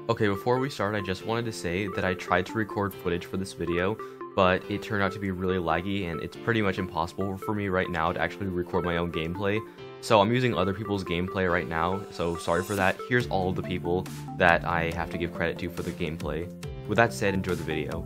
Okay, before we start, I just wanted to say that I tried to record footage for this video, but it turned out to be really laggy, and it's pretty much impossible for me right now to actually record my own gameplay. So I'm using other people's gameplay right now, so sorry for that. Here's all of the people that I have to give credit to for the gameplay. With that said, enjoy the video.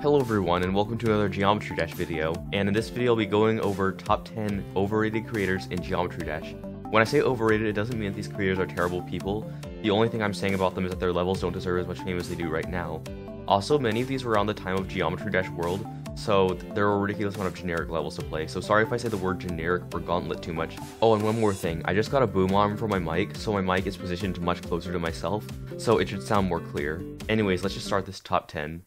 Hello everyone, and welcome to another Geometry Dash video, and in this video I'll be going over top 10 overrated creators in Geometry Dash. When I say overrated, it doesn't mean that these creators are terrible people. The only thing I'm saying about them is that their levels don't deserve as much fame as they do right now. Also, many of these were around the time of Geometry Dash World, so there are a ridiculous amount of generic levels to play, so sorry if I say the word generic or gauntlet too much. Oh, and one more thing, I just got a boom arm for my mic, so my mic is positioned much closer to myself, so it should sound more clear. Anyways, let's just start this top 10.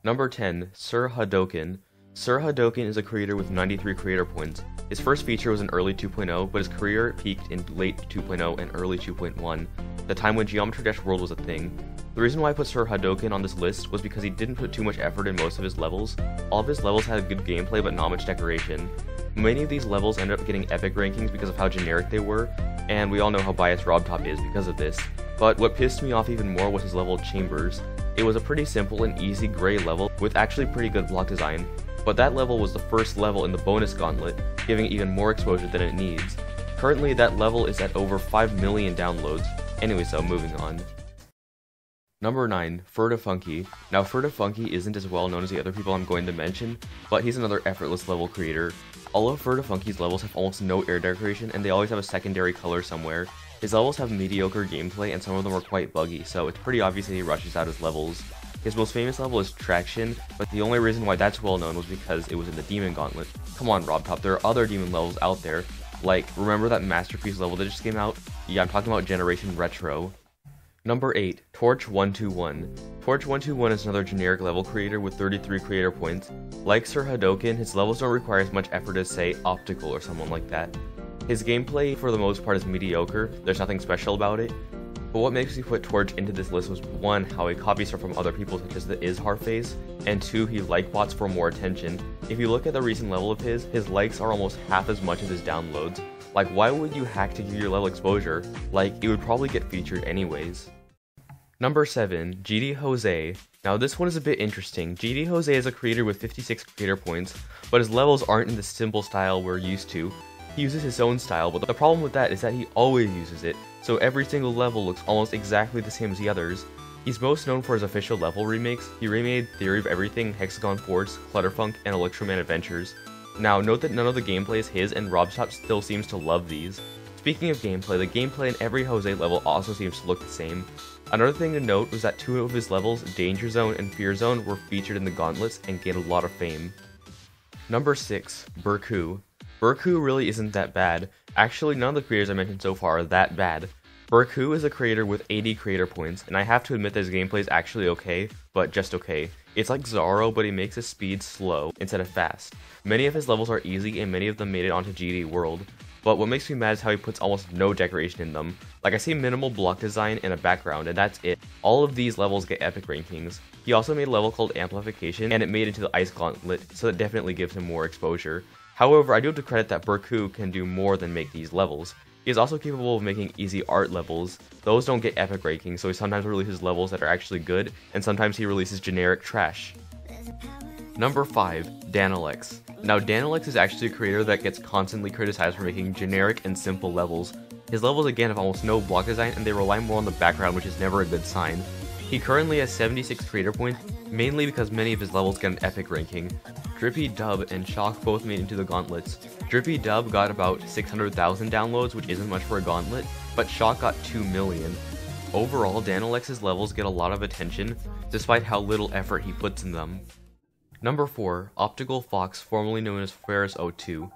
Number 10, Sir Hadouken. Sir Hadouken is a creator with 93 creator points. His first feature was in early 2.0, but his career peaked in late 2.0 and early 2.1, the time when Geometry Dash World was a thing. The reason why I put Sir Hadouken on this list was because he didn't put too much effort in most of his levels. All of his levels had good gameplay but not much decoration. Many of these levels ended up getting epic rankings because of how generic they were, and we all know how biased RobTop is because of this. But what pissed me off even more was his level Chambers. It was a pretty simple and easy gray level with actually pretty good block design, but that level was the first level in the bonus gauntlet, giving it even more exposure than it needs. Currently that level is at over 5 million downloads. Anyway, so moving on. Number 9, Furtive Funky. Now Furtive Funky isn't as well known as the other people I'm going to mention, but he's another effortless level creator. All of Furtive Funky's levels have almost no air decoration, and they always have a secondary color somewhere. His levels have mediocre gameplay, and some of them are quite buggy, so it's pretty obvious that he rushes out his levels. His most famous level is Traction, but the only reason why that's well known was because it was in the Demon Gauntlet. Come on, RobTop, there are other Demon levels out there. Like, remember that Masterpiece level that just came out? Yeah, I'm talking about Generation Retro. Number 8, Torch121. Torch121 is another generic level creator with 33 creator points. Like Sir Hadouken, his levels don't require as much effort as, say, Optical or someone like that. His gameplay, for the most part, is mediocre. There's nothing special about it. But what makes me put Torch into this list was 1, how he copies stuff from other people such as the Izhar face, and 2, he like bots for more attention. If you look at the recent level of his likes are almost half as much as his downloads. Like, why would you hack to give your level exposure? Like, it would probably get featured anyways. Number 7, GD Jose. Now this one is a bit interesting. GD Jose is a creator with 56 creator points, but his levels aren't in the simple style we're used to. He uses his own style, but the problem with that is that he always uses it, so every single level looks almost exactly the same as the others. He's most known for his official level remakes. He remade Theory of Everything, Hexagon Force, Clutterfunk, and Electroman Adventures. Now, note that none of the gameplay is his, and RobTop still seems to love these. Speaking of gameplay, the gameplay in every Jose level also seems to look the same. Another thing to note was that 2 of his levels, Danger Zone and Fear Zone, were featured in the gauntlets and gained a lot of fame. Number 6, Burcu. Burcu really isn't that bad. Actually, none of the creators I mentioned so far are that bad. Burcu is a creator with 80 creator points, and I have to admit that his gameplay is actually okay, but just okay. It's like Zaro, but he makes his speed slow instead of fast. Many of his levels are easy, and many of them made it onto GD World. But what makes me mad is how he puts almost no decoration in them. Like, I see minimal block design and a background, and that's it. All of these levels get epic rankings. He also made a level called Amplification, and it made it to the Ice Gauntlet, so that definitely gives him more exposure. However, I do have to credit that Burcu can do more than make these levels. He is also capable of making easy art levels. Those don't get epic rankings, so he sometimes releases levels that are actually good, and sometimes he releases generic trash. Number 5, Danalex. Now Danalex is actually a creator that gets constantly criticized for making generic and simple levels. His levels again have almost no block design, and they rely more on the background, which is never a good sign. He currently has 76 creator points, mainly because many of his levels get an epic ranking. Drippy Dub and Shock both made into the gauntlets. Drippy Dub got about 600,000 downloads, which isn't much for a gauntlet, but Shock got 2 million. Overall, Danalex's levels get a lot of attention, despite how little effort he puts in them. Number 4, Optical Fox, formerly known as Ferris02.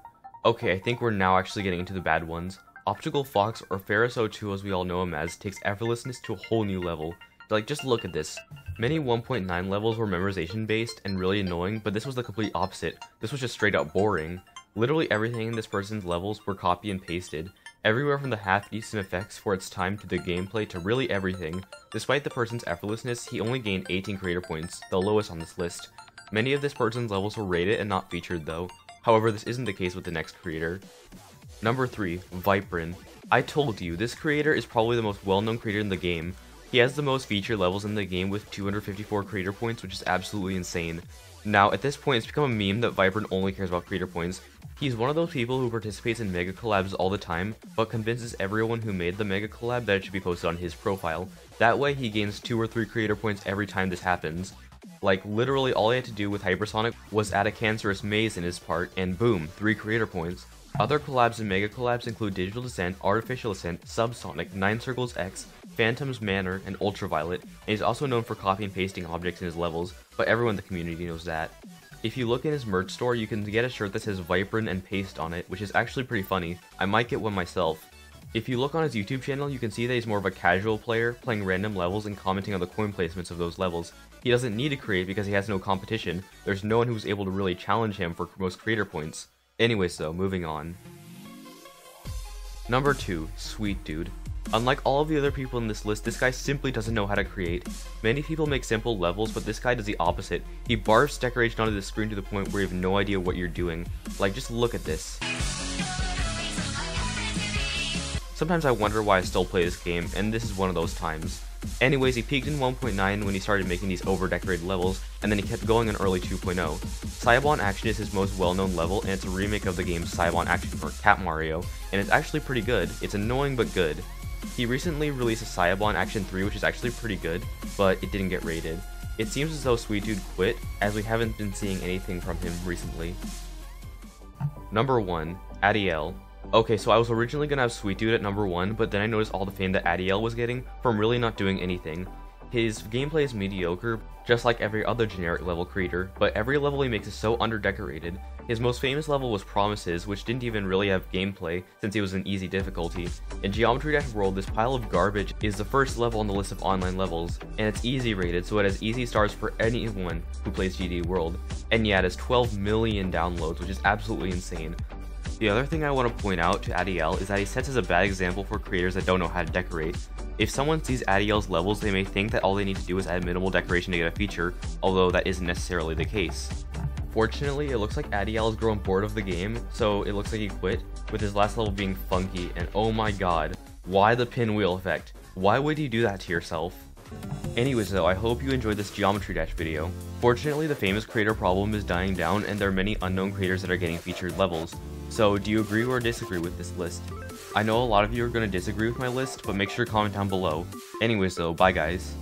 Okay, I think we're now actually getting into the bad ones. Optical Fox, or Ferris02 as we all know him as, takes effortlessness to a whole new level. Like, just look at this. Many 1.9 levels were memorization based and really annoying, but this was the complete opposite. This was just straight up boring. Literally everything in this person's levels were copy and pasted. Everywhere from the half-decent effects for its time to the gameplay to really everything. Despite the person's effortlessness, he only gained 18 creator points, the lowest on this list. Many of this person's levels were rated and not featured though. However, this isn't the case with the next creator. Number 3, Viperine. I told you, this creator is probably the most well-known creator in the game. He has the most feature levels in the game with 254 creator points, which is absolutely insane. Now, at this point, it's become a meme that Viperine only cares about creator points. He's one of those people who participates in mega collabs all the time, but convinces everyone who made the mega collab that it should be posted on his profile. That way, he gains 2 or 3 creator points every time this happens. Like, literally all he had to do with Hypersonic was add a cancerous maze in his part, and boom, 3 creator points. Other collabs and mega collabs include Digital Descent, Artificial Ascent, Subsonic, 9 Circles X, Phantom's Manor, and Ultraviolet, and he's also known for copying and pasting objects in his levels, but everyone in the community knows that. If you look in his merch store, you can get a shirt that says Viperine and paste on it, which is actually pretty funny. I might get one myself. If you look on his YouTube channel, you can see that he's more of a casual player, playing random levels and commenting on the coin placements of those levels. He doesn't need to create because he has no competition. There's no one who's able to really challenge him for most creator points. Anyways though, moving on. Number 2, Sweetdude. Unlike all of the other people in this list, this guy simply doesn't know how to create. Many people make simple levels, but this guy does the opposite. He barfs decoration onto the screen to the point where you have no idea what you're doing. Like, just look at this. Sometimes I wonder why I still play this game, and this is one of those times. Anyways, he peaked in 1.9 when he started making these over-decorated levels, and then he kept going in early 2.0. Saibon Action is his most well-known level, and it's a remake of the game Saibon Action for Cat Mario, and it's actually pretty good. It's annoying but good. He recently released a Saibon Action 3, which is actually pretty good, but it didn't get rated. It seems as though Sweetdude quit, as we haven't been seeing anything from him recently. Number 1, AddiL. Okay, so I was originally gonna have Sweetdude at number 1, but then I noticed all the fame that AddiL was getting from really not doing anything. His gameplay is mediocre, just like every other generic level creator, but every level he makes is so under-decorated. His most famous level was Promises, which didn't even really have gameplay, since it was an easy difficulty. In Geometry Dash World, this pile of garbage is the first level on the list of online levels, and it's easy rated, so it has easy stars for anyone who plays GD World. And yeah, it has 12 million downloads, which is absolutely insane. The other thing I want to point out to AddiL is that he sets as a bad example for creators that don't know how to decorate. If someone sees AddiL's levels, they may think that all they need to do is add minimal decoration to get a feature, although that isn't necessarily the case. Fortunately, it looks like AddiL has grown bored of the game, so it looks like he quit, with his last level being Funky, and oh my god, why the pinwheel effect? Why would you do that to yourself? Anyways though, I hope you enjoyed this Geometry Dash video. Fortunately, the famous creator problem is dying down, and there are many unknown creators that are getting featured levels. So, do you agree or disagree with this list? I know a lot of you are going to disagree with my list, but make sure to comment down below. Anyways though, bye guys.